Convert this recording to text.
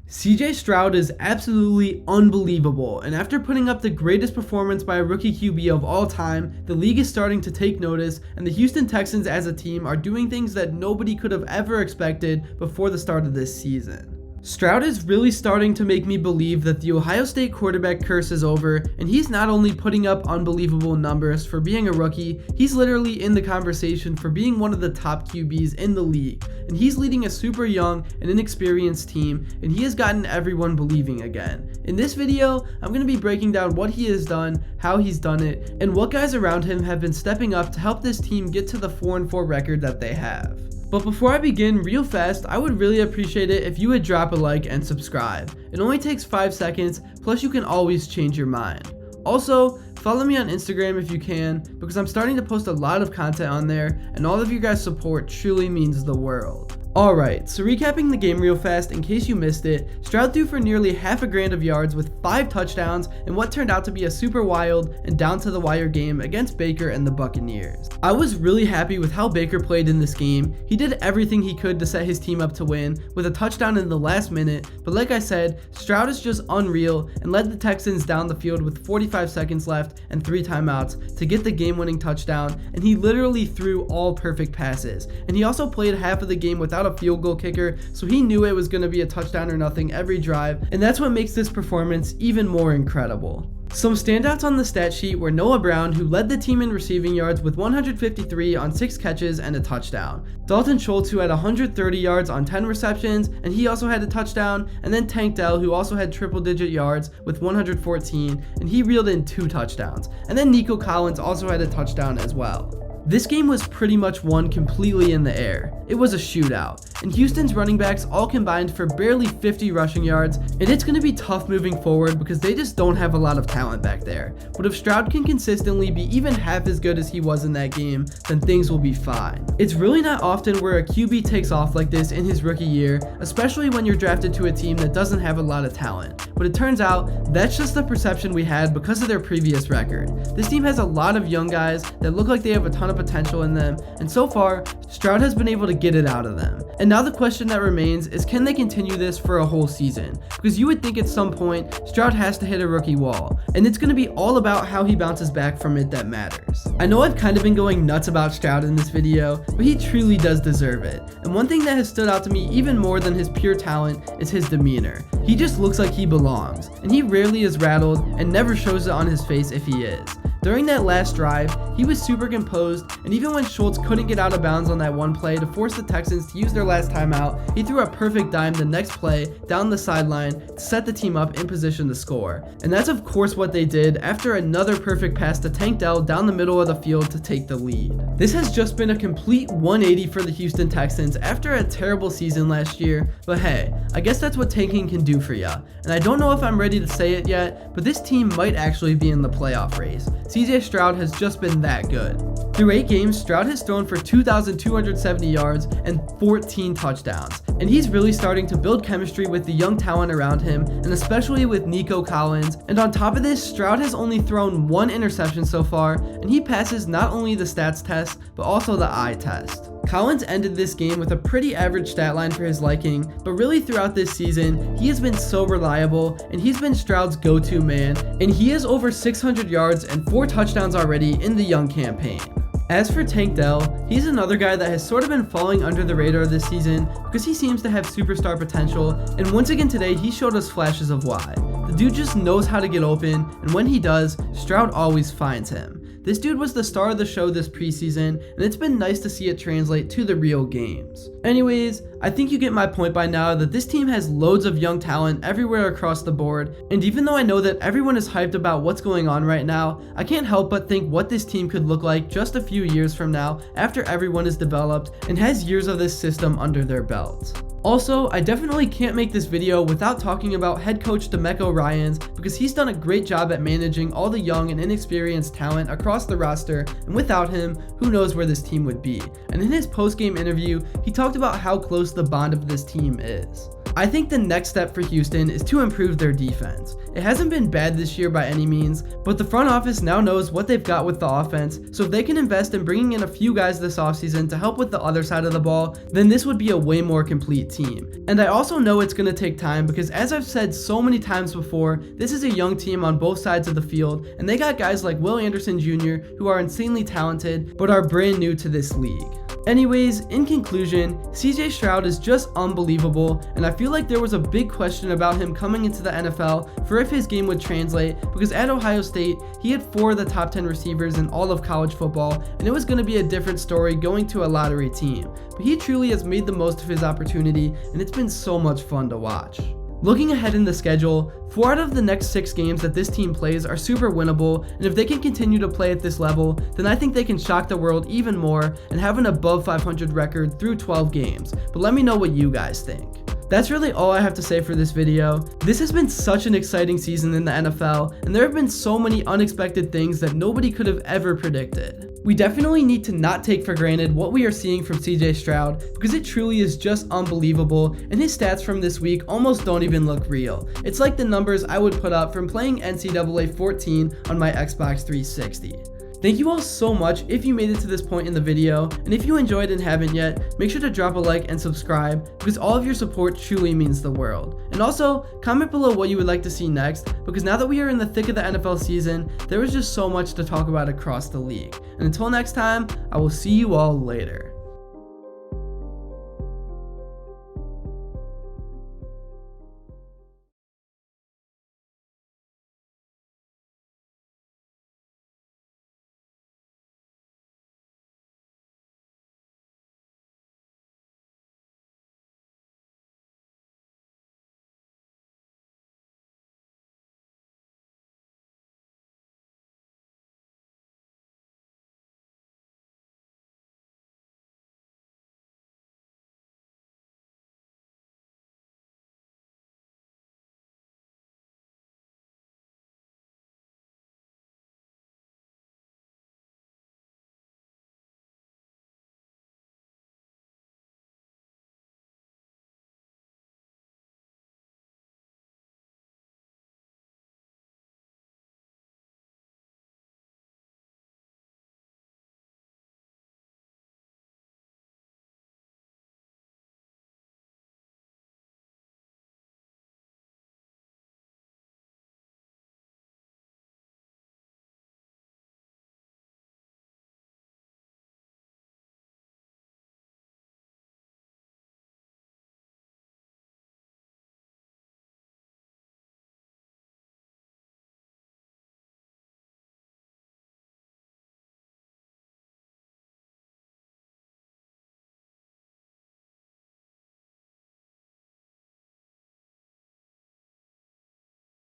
Stroud is absolutely unbelievable, and after putting up the greatest performance by a rookie QB of all time, the league is starting to take notice, and the Houston Texans as a team are doing things that nobody could have ever expected before the start of this season. Stroud is really starting to make me believe that the Ohio State quarterback curse is over, and he's not only putting up unbelievable numbers for being a rookie, he's literally in the conversation for being one of the top QBs in the league, and he's leading a super young and inexperienced team, and he has gotten everyone believing again. In this video, I'm going to be breaking down what he has done, how he's done it, and what guys around him have been stepping up to help this team get to the 4-4 record that they have. But before I begin, real fast, I would really appreciate it if you would drop a like and subscribe. It only takes 5 seconds, plus you can always change your mind. Also, follow me on Instagram if you can, because I'm starting to post a lot of content on there, and all of your guys' support truly means the world. Alright, so recapping the game real fast in case you missed it, Stroud threw for nearly half a grand of yards with 5 touchdowns in what turned out to be a super wild and down to the wire game against Baker and the Buccaneers. I was really happy with how Baker played in this game. He did everything he could to set his team up to win with a touchdown in the last minute, but like I said, Stroud is just unreal and led the Texans down the field with 45 seconds left and 3 timeouts to get the game-winning touchdown, and he literally threw all perfect passes. And he also played half of the game without a field goal kicker, so he knew it was going to be a touchdown or nothing every drive, and that's what makes this performance even more incredible. Some standouts on the stat sheet were Noah Brown, who led the team in receiving yards with 153 on 6 catches and a touchdown. Dalton Schultz, who had 130 yards on 10 receptions, and he also had a touchdown. And then Dell, who also had triple-digit yards with 114, and he reeled in 2 touchdowns. And then Nico Collins also had a touchdown as well. This game was pretty much won completely in the air. It was a shootout, and Houston's running backs all combined for barely 50 rushing yards, and it's going to be tough moving forward because they just don't have a lot of talent back there. But if Stroud can consistently be even half as good as he was in that game, then things will be fine. It's really not often where a QB takes off like this in his rookie year, especially when you're drafted to a team that doesn't have a lot of talent. But it turns out that's just the perception we had because of their previous record. This team has a lot of young guys that look like they have a ton of potential in them, and so far, Stroud has been able to get it out of them. And now the question that remains is, can they continue this for a whole season? Because you would think at some point, Stroud has to hit a rookie wall, and it's going to be all about how he bounces back from it that matters. I know I've kind of been going nuts about Stroud in this video, but he truly does deserve it. And one thing that has stood out to me even more than his pure talent is his demeanor. He just looks like he belongs, and he rarely is rattled and never shows it on his face if he is. During that last drive, he was super composed, and even when Schultz couldn't get out of bounds on that one play to force the Texans to use their last timeout, he threw a perfect dime the next play down the sideline to set the team up in position to score. And that's of course what they did after another perfect pass to Dell down the middle of the field to take the lead. This has just been a complete 180 for the Houston Texans after a terrible season last year, but hey, I guess that's what tanking can do for ya. And I don't know if I'm ready to say it yet, but this team might actually be in the playoff race. Stroud has just been that good. Through 8 games, Stroud has thrown for 2,270 yards and 14 touchdowns, and he's really starting to build chemistry with the young talent around him, and especially with Nico Collins. And on top of this, Stroud has only thrown 1 interception so far, and he passes not only the stats test, but also the eye test. Collins ended this game with a pretty average stat line for his liking, but really throughout this season, he has been so reliable, and he's been Stroud's go-to man, and he has over 600 yards and 4 touchdowns already in the young campaign. As for Dell, he's another guy that has sort of been falling under the radar this season because he seems to have superstar potential, and once again today he showed us flashes of why. The dude just knows how to get open, and when he does, Stroud always finds him. This dude was the star of the show this preseason, and it's been nice to see it translate to the real games. Anyways, I think you get my point by now that this team has loads of young talent everywhere across the board, and even though I know that everyone is hyped about what's going on right now, I can't help but think what this team could look like just a few years from now after everyone is developed and has years of this system under their belt. Also, I definitely can't make this video without talking about head coach DeMeco Ryans because he's done a great job at managing all the young and inexperienced talent across the roster, and without him, who knows where this team would be. And in his post-game interview, he talked about how close the bond of this team is. I think the next step for Houston is to improve their defense. It hasn't been bad this year by any means, but the front office now knows what they've got with the offense, so if they can invest in bringing in a few guys this offseason to help with the other side of the ball, then this would be a way more complete team. And I also know it's going to take time because, as I've said so many times before, this is a young team on both sides of the field, and they got guys like Will Anderson Jr. who are insanely talented but are brand new to this league. Anyways, in conclusion, CJ Stroud is just unbelievable, and I feel like there was a big question about him coming into the NFL for if his game would translate, because at Ohio State, he had 4 of the top 10 receivers in all of college football, and it was going to be a different story going to a lottery team. But he truly has made the most of his opportunity, and it's been so much fun to watch. Looking ahead in the schedule, 4 out of the next 6 games that this team plays are super winnable, and if they can continue to play at this level, then I think they can shock the world even more and have an above 500 record through 12 games. But let me know what you guys think. That's really all I have to say for this video. This has been such an exciting season in the NFL, and there have been so many unexpected things that nobody could have ever predicted. We definitely need to not take for granted what we are seeing from CJ Stroud, because it truly is just unbelievable, and his stats from this week almost don't even look real. It's like the numbers I would put up from playing NCAA 14 on my Xbox 360. Thank you all so much if you made it to this point in the video, and if you enjoyed and haven't yet, make sure to drop a like and subscribe, because all of your support truly means the world. And also, comment below what you would like to see next, because now that we are in the thick of the NFL season, there is just so much to talk about across the league. And until next time, I will see you all later.